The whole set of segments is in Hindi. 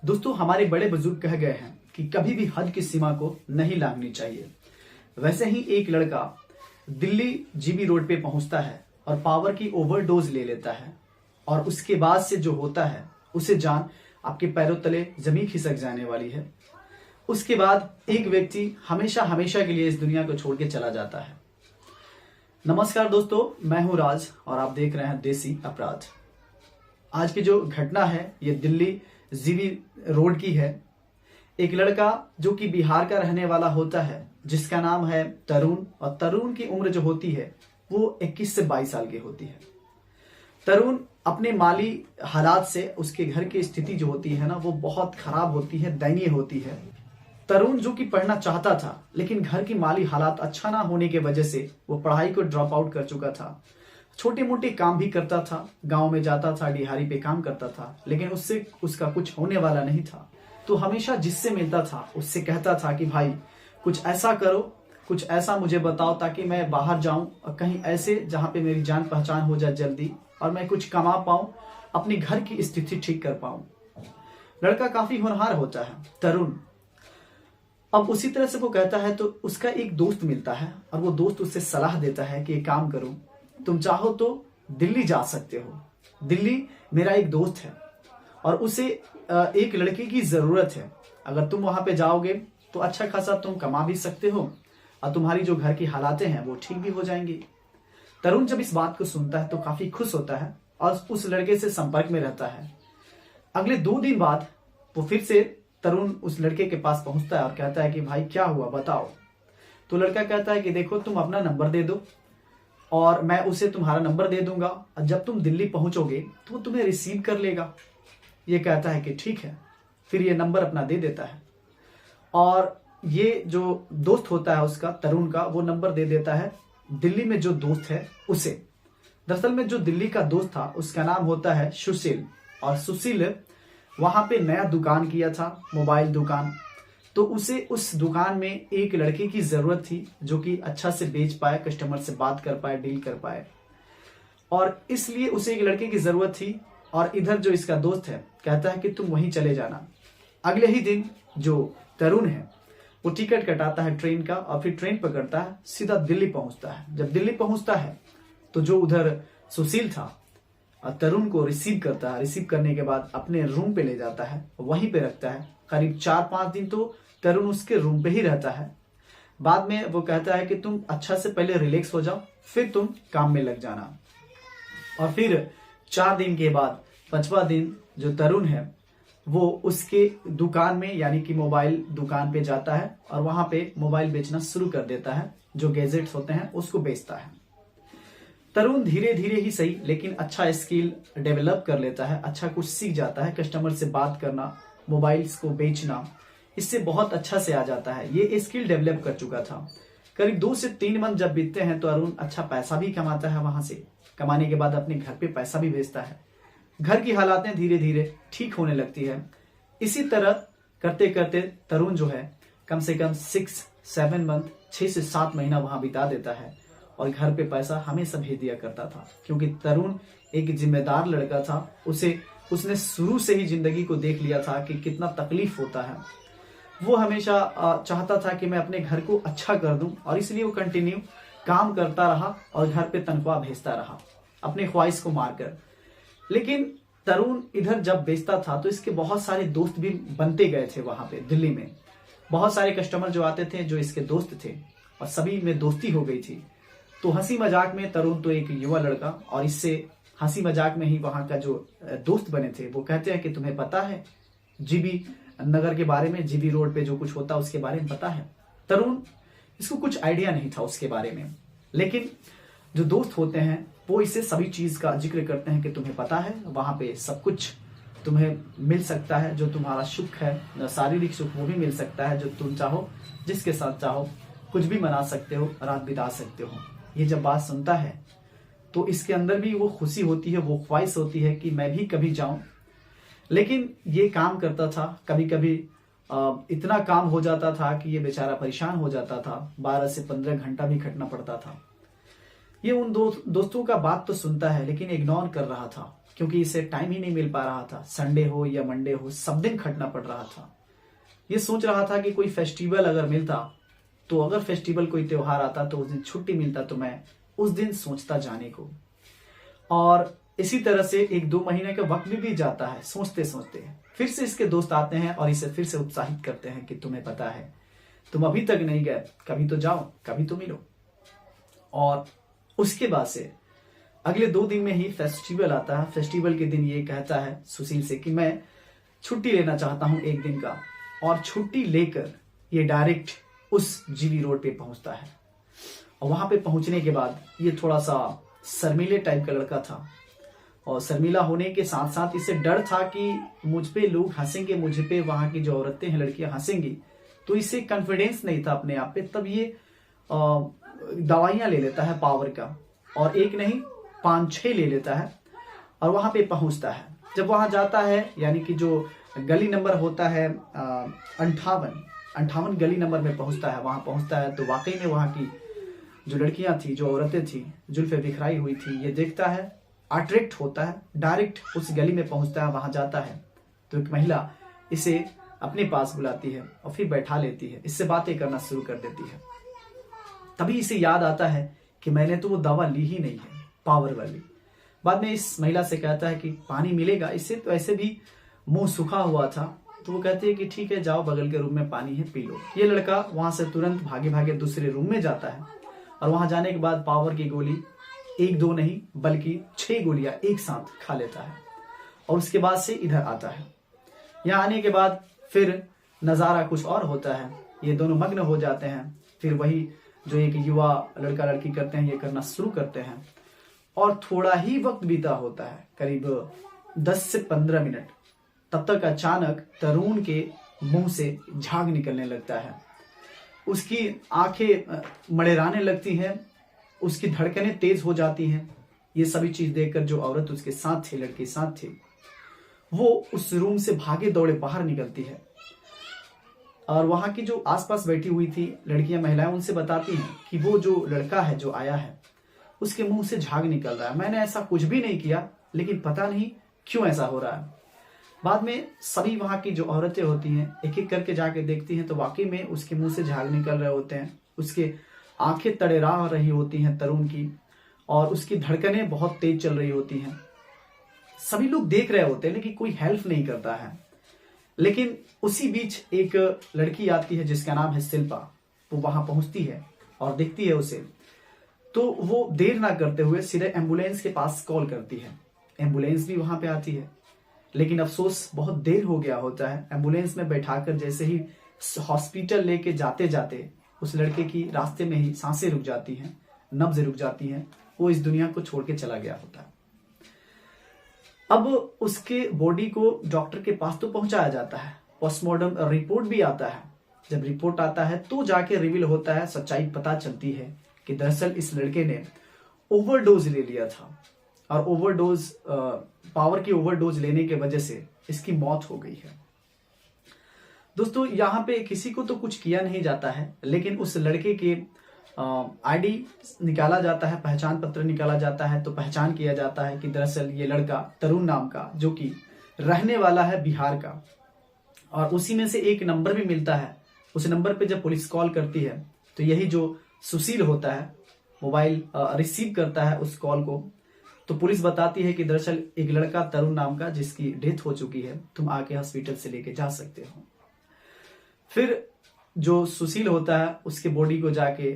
दोस्तों, हमारे बड़े बुजुर्ग कह गए हैं कि कभी भी हद की सीमा को नहीं लांघनी चाहिए। वैसे ही एक लड़का दिल्ली जीबी रोड पे पहुंचता है और पावर की ओवरडोज ले लेता है और उसके बाद से जो होता है उसे जान आपके पैरों तले जमीन खिसक जाने वाली है। उसके बाद एक व्यक्ति हमेशा हमेशा के लिए इस दुनिया को छोड़ के चला जाता है। नमस्कार दोस्तों, मैं हूं राज और आप देख रहे हैं देसी अपराध। आज की जो घटना है ये दिल्ली जीबी रोड की है। एक लड़का जो कि बिहार का रहने वाला होता है, जिसका नाम है तरुण, और तरुण की उम्र जो होती है वो 21 से 22 साल की होती है। तरुण अपने माली हालात से, उसके घर की स्थिति जो होती है ना वो बहुत खराब होती है, दयनीय होती है। तरुण जो कि पढ़ना चाहता था लेकिन घर की माली हालात अच्छा ना होने की वजह से वो पढ़ाई को ड्रॉप आउट कर चुका था। छोटे मोटे काम भी करता था, गांव में जाता था, दिहाड़ी पे काम करता था, लेकिन उससे उसका कुछ होने वाला नहीं था। तो हमेशा जिससे मिलता था उससे कहता था कि भाई कुछ ऐसा करो, कुछ ऐसा मुझे बताओ ताकि मैं बाहर जाऊं और कहीं ऐसे जहां पे मेरी जान पहचान हो जाए जल्दी और मैं कुछ कमा पाऊं, अपनी घर की स्थिति ठीक कर पाऊं। लड़का काफी होनहार होता है तरुण। अब उसी तरह से वो कहता है तो उसका एक दोस्त मिलता है और वो दोस्त उससे सलाह देता है कि एक काम करो, तुम चाहो तो दिल्ली जा सकते हो। दिल्ली मेरा एक दोस्त है और उसे एक लड़के की जरूरत है। अगर तुम वहां पे जाओगे तो अच्छा खासा तुम कमा भी सकते हो और तुम्हारी जो घर की हालातें हैं वो ठीक भी हो जाएंगी। तरुण जब इस बात को सुनता है तो काफी खुश होता है और उस लड़के से संपर्क में रहता है। अगले 2 दिन बाद वो फिर से तरुण उस लड़के के पास पहुंचता है और कहता है कि भाई क्या हुआ बताओ। तो लड़का कहता है कि देखो तुम अपना नंबर दे दो और मैं उसे तुम्हारा नंबर दे दूंगा और जब तुम दिल्ली पहुंचोगे तो वो तुम्हें रिसीव कर लेगा। ये कहता है कि ठीक है। फिर ये नंबर अपना दे देता है और ये जो दोस्त होता है उसका, तरुण का, वो नंबर दे देता है दिल्ली में जो दोस्त है उसे। दरअसल में जो दिल्ली का दोस्त था उसका नाम होता है सुशील, और सुशील वहां पे नया दुकान किया था, मोबाइल दुकान। तो उसे उस दुकान में एक लड़के की जरूरत थी जो कि अच्छा से बेच पाए, कस्टमर से बात कर पाए, डील कर पाए, और इसलिए उसे एक लड़के की जरूरत थी। और इधर जो इसका दोस्त है कहता है कि तुम वहीं चले जाना। अगले ही दिन जो तरुण है वो टिकट कटाता है ट्रेन का और फिर ट्रेन पकड़ता है, सीधा दिल्ली पहुंचता है। जब दिल्ली पहुंचता है तो जो उधर सुशील था तरुण को रिसीव करता है। रिसीव करने के बाद अपने रूम पे ले जाता है, वहीं पे रखता है। करीब 4-5 दिन तो तरुण उसके रूम पे ही रहता है। बाद में वो कहता है कि तुम अच्छा से पहले रिलैक्स हो जाओ, फिर तुम काम में लग जाना। और फिर 4 दिन के बाद 5वां दिन जो तरुण है वो उसके दुकान में, यानी कि मोबाइल दुकान पे जाता है और वहां पे मोबाइल बेचना शुरू कर देता है। जो गैजेट्स होते हैं उसको बेचता है। तरुण धीरे धीरे ही सही लेकिन अच्छा स्किल डेवलप कर लेता है, अच्छा कुछ सीख जाता है। कस्टमर से बात करना, मोबाइल्स को बेचना, इससे बहुत अच्छा से आ जाता है। ये स्किल डेवलप कर चुका था। करीब 2 से 3 मंथ जब बीतते हैं तो अरुण अच्छा पैसा भी कमाता है। वहां से कमाने के बाद अपने घर पे पैसा भी भेजता है। घर की हालातें धीरे धीरे ठीक होने लगती है। इसी तरह करते करते तरुण जो है कम से कम 6-7 मंथ, 6 से 7 महीना वहां बिता देता है और घर पे पैसा हमेशा भेज दिया करता था, क्योंकि तरुण एक जिम्मेदार लड़का था। उसने शुरू से ही जिंदगी को देख लिया था कि कितना तकलीफ होता है। वो हमेशा चाहता था कि मैं अपने घर को अच्छा कर दूं और इसलिए वो कंटिन्यू काम करता रहा और घर पे तनख्वाह भेजता रहा अपने ख्वाहिश को मारकर। लेकिन तरुण इधर जब बेचता था तो इसके बहुत सारे दोस्त भी बनते गए थे। वहां पे दिल्ली में बहुत सारे कस्टमर जो आते थे जो इसके दोस्त थे और सभी में दोस्ती हो गई थी। तो हंसी मजाक में तरुण तो एक युवा लड़का, और इससे हंसी मजाक में ही वहां का जो दोस्त बने थे वो कहते हैं कि तुम्हें पता है जीबी नगर के बारे में, जीबी रोड पे जो कुछ होता है उसके बारे में पता है। तरुण इसको कुछ आइडिया नहीं था उसके बारे में, लेकिन जो दोस्त होते हैं वो इसे सभी चीज का जिक्र करते हैं कि तुम्हें पता है वहां पे सब कुछ तुम्हें मिल सकता है। जो तुम्हारा सुख है, शारीरिक सुख, वो भी मिल सकता है। जो तुम चाहो, जिसके साथ चाहो कुछ भी मना सकते हो, रात बिता सकते हो। ये जब बात सुनता है तो इसके अंदर भी वो खुशी होती है, वो ख्वाहिश होती है कि मैं भी कभी जाऊं। लेकिन ये काम करता था, कभी कभी इतना काम हो जाता था कि ये बेचारा परेशान हो जाता था। 12 से 15 घंटा भी खटना पड़ता था। ये उन दोस्तों का बात तो सुनता है लेकिन इग्नोर कर रहा था। क्योंकि इसे टाइम ही नहीं मिल पा रहा था। संडे हो या मंडे हो, सब दिन खटना पड़ रहा था। ये सोच रहा था कि कोई फेस्टिवल अगर मिलता, तो अगर फेस्टिवल कोई त्योहार आता तो उस दिन छुट्टी मिलता तो मैं उस दिन सोचता जाने को। और इसी तरह से 1-2 महीने का वक्त भी बीत जाता है सोचते सोचते। फिर से इसके दोस्त आते हैं और इसे फिर से उत्साहित करते हैं कि तुम्हें पता है, तुम अभी तक नहीं गए, कभी तो जाओ, कभी तो मिलो। और उसके बाद से अगले 2 दिन में ही फेस्टिवल आता है। फेस्टिवल के दिन ये कहता है सुशील से कि मैं छुट्टी लेना चाहता हूं 1 दिन का, और छुट्टी लेकर ये डायरेक्ट उस जीबी रोड पे पहुंचता है। और वहां पे पहुंचने के बाद ये थोड़ा सा शर्मीले टाइप का लड़का था, और शर्मीला होने के साथ साथ इसे डर था कि मुझ पे लोग हंसेंगे, मुझ पे वहां की जो औरतें हैं लड़कियां हंसेंगी। तो इसे कॉन्फिडेंस नहीं था अपने आप पे। तब ये दवाइयां ले लेता है पावर का, और 1 नहीं 5-6 ले लेता है और वहां पे पहुंचता है। जब वहां जाता है, यानी कि जो गली नंबर होता है 58 गली नंबर में पहुंचता है, वहां पहुंचता है तो वाकई में वहां की जो लड़कियां थी, जो औरतें थी, जुल्फे बिखराई हुई थी, ये देखता है, अट्रैक्ट होता है, डायरेक्ट उस गली में पहुंचता है। वहां जाता है तो एक महिला इसे अपने पास बुलाती है और फिर बैठा लेती है, इससे बातें करना शुरू कर देती है। तभी इसे याद आता है कि मैंने तो वो दवा ली ही नहीं है, पावर वाली। बाद में इस महिला से कहता है कि पानी मिलेगा, इससे तो ऐसे भी मुंह सूखा हुआ था। तो वो कहती है कि ठीक है, जाओ बगल के रूम में पानी है, पी लो। ये लड़का वहां से तुरंत भागे भागे दूसरे रूम में जाता है, और वहां जाने के बाद पावर की गोली 1-2 नहीं बल्कि 6 गोलियां एक साथ खा लेता है। और उसके बाद से इधर आता है। यहाँ आने के बाद फिर नजारा कुछ और होता है। ये दोनों मग्न हो जाते हैं। फिर वही जो एक युवा लड़का लड़की करते हैं, ये करना शुरू करते हैं। और थोड़ा ही वक्त बीता होता है, करीब 10 से 15 मिनट, तब तक अचानक तरुण के मुंह से झाग निकलने लगता है। उसकी आंखें मड़ेराने लगती हैं, उसकी धड़कनें तेज हो जाती हैं। ये सभी चीज देखकर जो औरत उसके साथ थी, लड़के साथ थी, वो उस रूम से भागे दौड़े बाहर निकलती है। और वहां की जो आसपास बैठी हुई थी लड़कियां, महिलाएं, उनसे बताती हैं कि वो जो लड़का है जो आया है, उसके मुंह से झाग निकल रहा है। मैंने ऐसा कुछ भी नहीं किया, लेकिन पता नहीं क्यों ऐसा हो रहा है। बाद में सभी वहां की जो औरतें होती हैं एक एक करके जाके देखती हैं, तो वाकई में उसके मुंह से झाग निकल रहे होते हैं। उसके आंखें तड़ेरा रही होती हैं तरुण की, और उसकी धड़कनें बहुत तेज चल रही होती हैं। सभी लोग देख रहे होते हैं, लेकिन कोई हेल्प नहीं करता है। लेकिन उसी बीच एक लड़की आती है जिसका नाम है शिल्पा। वो वहां पहुंचती है और देखती है उसे, तो वो देर ना करते हुए सीधे एम्बुलेंस के पास कॉल करती है। एम्बुलेंस भी वहां पे आती है, लेकिन अफसोस बहुत देर हो गया होता है। एम्बुलेंस में बैठाकर जैसे ही हॉस्पिटल लेके जाते जाते उस लड़के की रास्ते में ही सांसें रुक जाती हैं, नब्ज रुक जाती हैं। वो इस दुनिया को छोड़ के चला गया होता है। अब उसके बॉडी को डॉक्टर के पास तो पहुंचाया जाता है, पोस्टमार्टम रिपोर्ट भी आता है। जब रिपोर्ट आता है तो जाके रिवील होता है, सच्चाई पता चलती है कि दरअसल इस लड़के ने ओवरडोज ले लिया था, और ओवरडोज पावर की ओवरडोज लेने की वजह से इसकी मौत हो गई है। दोस्तों, यहाँ पे किसी को तो कुछ किया नहीं जाता है, लेकिन उस लड़के के आईडी निकाला जाता है, पहचान पत्र निकाला जाता है, तो पहचान किया जाता है कि दरअसल ये लड़का तरुण नाम का, जो कि रहने वाला है बिहार का। और उसी में से एक नंबर भी मिलता है। उस नंबर पे जब पुलिस कॉल करती है तो यही जो सुशील होता है मोबाइल रिसीव करता है उस कॉल को। तो पुलिस बताती है कि दरअसल एक लड़का तरुण नाम का, जिसकी डेथ हो चुकी है, तुम आके हॉस्पिटल से लेके जा सकते हो। फिर जो सुशील होता है उसके बॉडी को जाके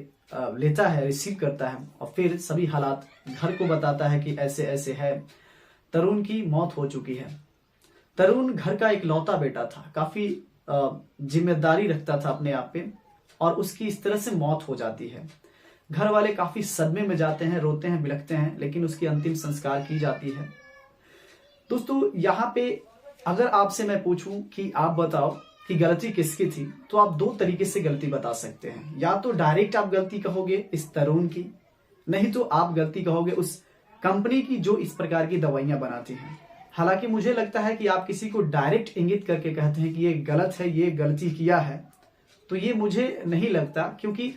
लेता है, रिसीव करता है, और फिर सभी हालात घर को बताता है कि ऐसे ऐसे है, तरुण की मौत हो चुकी है। तरुण घर का इकलौता बेटा था, काफी जिम्मेदारी रखता था अपने आप पे, और उसकी इस तरह से मौत हो जाती है। घर वाले काफी सदमे में जाते हैं, रोते हैं, बिलखते हैं, लेकिन उसकी अंतिम संस्कार की जाती है। दोस्तों, यहाँ पे अगर आपसे मैं पूछूं कि आप बताओ कि गलती किसकी थी, तो आप 2 तरीके से गलती बता सकते हैं। या तो डायरेक्ट आप गलती कहोगे इस तरुण की, नहीं तो आप गलती कहोगे उस कंपनी की जो इस प्रकार की दवाइयां बनाती हैं। हालांकि मुझे लगता है कि आप किसी को डायरेक्ट इंगित करके कहते हैं कि ये गलत है, ये गलती किया है, तो ये मुझे नहीं लगता, क्योंकि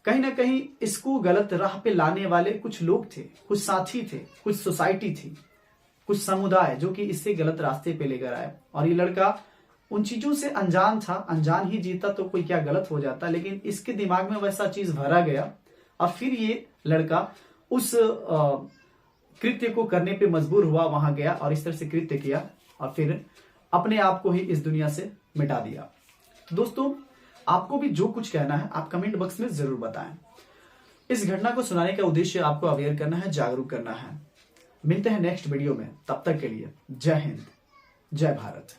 कहीं ना कहीं इसको गलत राह पे लाने वाले कुछ लोग थे, कुछ साथी थे, कुछ सोसाइटी थी। कुछ समुदाय जो कि इससे गलत रास्ते पे लेकर आए, और ये लड़का उन चीजों से अनजान था। अनजान ही जीता तो कोई क्या गलत हो जाता, लेकिन इसके दिमाग में वैसा चीज भरा गया और फिर ये लड़का उस कृत्य को करने पे मजबूर हुआ, वहां गया और इस तरह से कृत्य किया और फिर अपने आप को ही इस दुनिया से मिटा दिया। तो दोस्तों, आपको भी जो कुछ कहना है आप कमेंट बॉक्स में जरूर बताएं। इस घटना को सुनाने का उद्देश्य आपको अवेयर करना है, जागरूक करना है। मिलते हैं नेक्स्ट वीडियो में, तब तक के लिए जय हिंद, जय भारत।